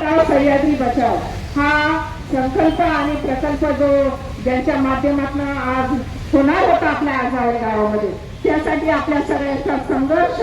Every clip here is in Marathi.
बचाव सह्याद्री बचाव हा संकल्प आणि प्रकल्प जो ज्यांच्या माध्यमातून आज होणार होता आपल्या आजनाळे गावामध्ये, त्यासाठी आपल्या सगळ्यांचा संघर्ष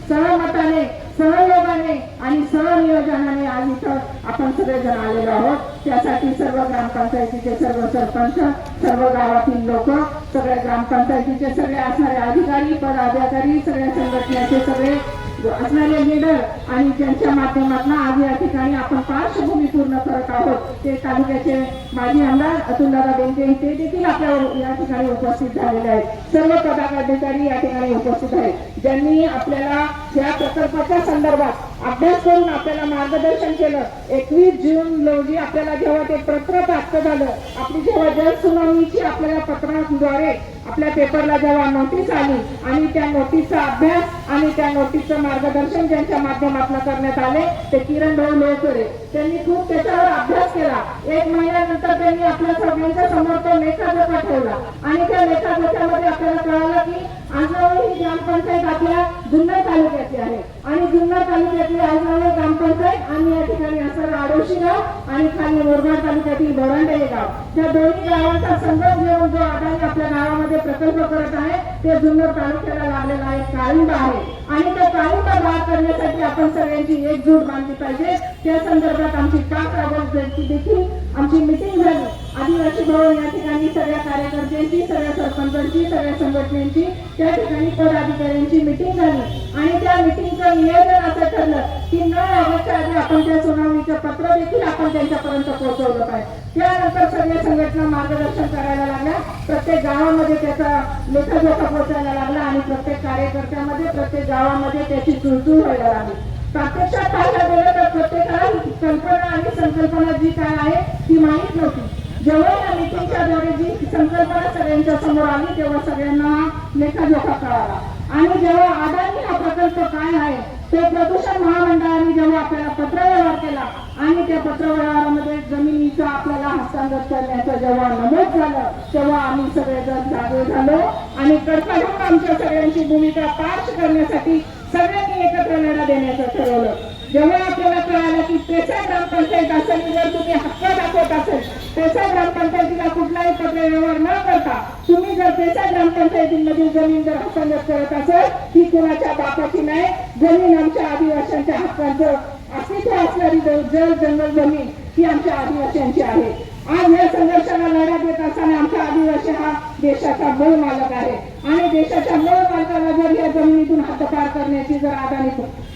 सहमताने, सहयोगाने आणि सहनियोजनाने आज इथं आपण सगळेजण आलेलो आहोत. त्यासाठी सर्व ग्रामपंचायतीचे सर्व सरपंच, सर्व गावातील लोक, सगळ्या ग्रामपंचायतीचे सगळे असणारे अधिकारी, पदाधिकारी, सगळ्या संघटनेचे सगळे असणारे लीडर आणि ज्यांच्या माध्यमातून आज या ठिकाणी आपण पार्श्वभूमी पूर्ण करत आहोत ते तालुक्याचे माजी आमदार अतुलदादा बेनके ते देखील आपल्या या ठिकाणी उपस्थित झालेले आहेत. सर्व पदाधिकारी या ठिकाणी उपस्थित आहेत, ज्यांनी आपल्याला या प्रकल्पाच्या संदर्भात अभ्यास करून आपल्याला मार्गदर्शन केलं. 21 जून रोजी आपल्याला जेव्हा ते पत्र प्राप्त झालं, आपली जेव्हा जनसुनावणीची आपल्याला पत्राद्वारे आपल्या पेपरला जेव्हा नोटीस आली आणि त्या नोटीसचा अभ्यास आणि त्या नोटीसचं मार्गदर्शन ज्यांच्या माध्यमातून करण्यात आले ते किरण भाऊ लोहकरे, त्यांनी खूप त्याच्यावर अभ्यास केला. 1 महिन्यानंतर त्यांनी आपल्या सगळ्यांच्या समोर तो लेखाजोखा ठेवला आणि त्या लेखाजोख्यामध्ये आपल्याला कळालं की आजनाळे ही ग्रामपंचायत आपल्या जुन्नर तालुक्याची आहे आणि जुन्नर तालुक्यातली आजनाळे ग्रामपंचायत आणि या ठिकाणी असणारं आडोशी गाव आणि खाली मोरगाव तालुक्यातील बोरांडे हे गाव, या दोन्ही गावांचा संगम घेऊन जो अदानी आपल्या गावामध्ये प्रकल्प करत आहे ते जुन्नर तालुक्याला लागलेला एक काळिंबा आहे आणि त्या काळिंबा बाद करण्यासाठी आपण सगळ्यांची एकजूट बांधली पाहिजे. त्या संदर्भात आमची 5 ऑगस्ट देखील आमची मिटिंग झाली. आदिवासी भवन या ठिकाणी सगळ्या कार्यकर्त्यांची, सगळ्या सरपंचांची, सगळ्या संघटनेची, त्या ठिकाणी पदाधिकाऱ्यांची मिटिंग झाली आणि त्या मिटिंगचं नियोजन असं ठरलं की 9 ऑगस्टच्या आधी आपण त्या सुनावणीचं पत्र देखील आपण त्यांच्यापर्यंत पोहोचवलं पाहिजे. त्यानंतर सगळ्या संघटना मार्गदर्शन करायला लागल्या, प्रत्येक गावामध्ये त्याचा लेखाजोखा पोहोचायला लागला आणि प्रत्येक कार्यकर्त्यामध्ये, प्रत्येक गावामध्ये त्याची चुळचुळ व्हायला लागली. प्रत्यक्षात पाहायला गेलं तर प्रत्येकाला कल्पना आणि संकल्पना जी काय आहे ती माहीत नव्हती. जेव्हा या मिटिंगच्या द्वारे जी संकल्पना सगळ्यांच्या समोर आली तेव्हा सगळ्यांना लेखाजोखा कळाला आणि जेव्हा अदानी हा प्रकल्प काय आहे ते प्रदूषण महामंडळाने जेव्हा आपल्याला पत्रव्यवहार केला आणि त्या पत्रव्यवहारामध्ये जमिनीचा आपल्याला हस्तांतर करण्याचं जेव्हा नमूद झालं तेव्हा आम्ही सगळेजण जागे झालो आणि कडकडून आमच्या सगळ्यांची भूमिका पार करण्यासाठी सगळ्यांनी एकत्र लढा देण्याचं ठरवलं. जेव्हा आपल्याला कळालं की पेसा ग्रामपंचायत असेल, जर तुम्ही हक्क दाखवत असेल, पेसा ग्रामपंचायतीला कुठलाही पत्रव्यवहार न करता तुम्ही जर पेसा ग्रामपंचायतीमधील जमीन जर हस्तांतर करत असेल ही कुणाच्या बापाची नाही, जमीन आमच्या आदिवासींच्या हक्कांचं अस्तित्व असणारी जल जंगल जमीन ही आमच्या आदिवासींची आहे. आज या संघर्षाला लढा देत असताना आमचा आदिवासी हा देशाचा मूळ मालक आहे आणि देशाच्या मूळ मालकाला जर या जमिनीतून हद्दपार करण्याची जर अदानी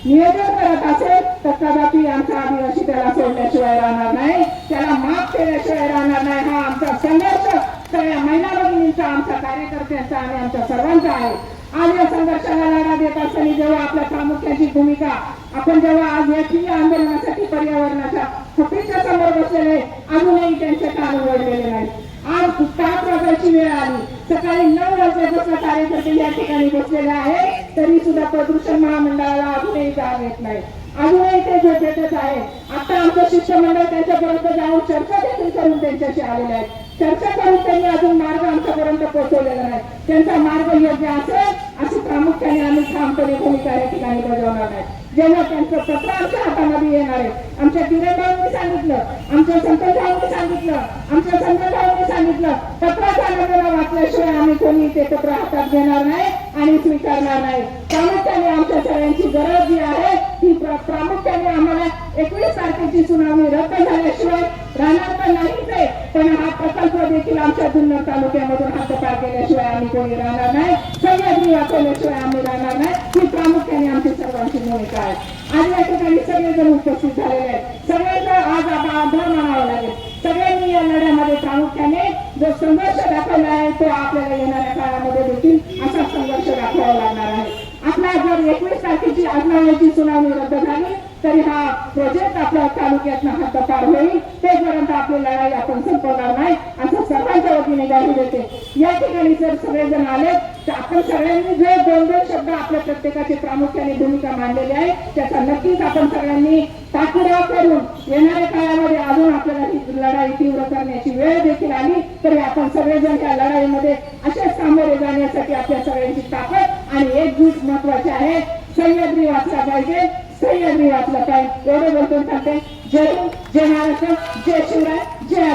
नियोजन करत असेल तर कदापि आमचा आदिवासी त्याला सोडल्याशिवाय राहणार नाही, त्याला माफ केल्याशिवाय राहणार नाही. हा आमचा संघर्ष सगळ्या महिला भगिनींचा, आमच्या कार्यकर्त्यांचा आणि आमच्या सर्वांचा आहे. आज या संघर्षाला लढा देत असताना जेव्हा आपल्या प्रामुख्याची भूमिका आपण जेव्हा आज या ठिय्या आंदोलनासाठी पर्यावरणाच्या खुटीच्या समोर बसलेले अजूनही त्यांचे कान उघडलेले नाही. आज 5 वाजताची वेळ आली, सकाळी 9 वाजल्यापासून कार्यकर्ते या ठिकाणी बसलेले आहेत तरी सुद्धा प्रदूषण महामंडळाला अजूनही जाग येत नाही, अजूनही ते झोपेतच आहे. आता आमचं शिष्टमंडळ त्यांच्यापर्यंत जाऊन चर्चा देखील करून त्यांच्याशी आलेले आहेत. चर्चा करून त्यांनी अजून मार्ग आमच्यापर्यंत पोहोचवलेला नाही. त्यांचा मार्ग योग्य असेल अशी प्रामुख्याने आम्ही ठामपणे भूमिका या ठिकाणी बजावणार नाही. जेव्हा त्यांचं पत्र आमच्या हातामध्ये येणार आहे, आमच्या किरणभाऊंनी सांगितलं, आमच्या संतभाऊंनी सांगितलं, आमच्या संतभाऊंनी सांगितलं, पत्राचा नमुना वाचल्याशिवाय आम्ही कोणी ते पत्र हातात घेणार नाही आणि स्वीकारणार नाही. प्रामुख्याने आमच्या सगळ्यांची गरज जी आहे ती प्रामुख्याने आम्हाला 21 तारखेची सुनावणी रद्द झाल्याशिवाय राहणार तर नाहीच आहे, पण हा प्रकल्प देखील आमच्या जुन्नर तालुक्यामधून हद्दपार केल्याशिवाय आम्ही कोणी राहणार नाही, सह्याद्री वाचवल्याशिवाय आम्ही राहणार नाही. ही प्रामुख्याने आमची सर्वांची भूमिका आहे. आज या ठिकाणी सगळेजण उपस्थित झालेले आहेत. सगळ्यांचा आज आभार मानावा लागेल. सगळ्यांनी या लढ्यामध्ये प्रामुख्याने जो संघर्ष दाखवला आहे तो आपल्याला येणाऱ्या काळामध्ये देखील असा संघर्ष दाखवावा लागणार आहे. आपला जर 21 तारखेची आजनाळ्याची सुनावणी रद्द झाली तरी हा प्रोजेक्ट आपल्या तालुक्यातनं हद्दपार होईल, तेपर्यंत आपली लढाई आपण संपवणार नाही असं सर्वांच्या वतीने ग्वाही देते. या ठिकाणी जर सगळेजण आले तर आपण सगळ्यांनी जे 2-2 शब्द आपल्या प्रत्येकाची प्रामुख्याने भूमिका मांडलेली आहे त्याचा नक्कीच आपण सगळ्यांनी पाठपुरावा करून येणाऱ्या काळामध्ये अजून आपल्याला ही लढाई तीव्र करण्याची वेळ देखील आली तरी आपण सगळेजण या लढाईमध्ये अशा सामोरे जाण्यासाठी आपल्या सगळ्यांची ताकद आणि एकजूट महत्वाची आहे. सह्याद्री वाचला पाहिजे, सह्याद्री वाचला पाहिजे एवढे बोलतो सांगते. जय हिंद, जय महाराष्ट्र, जय शिवराय, जय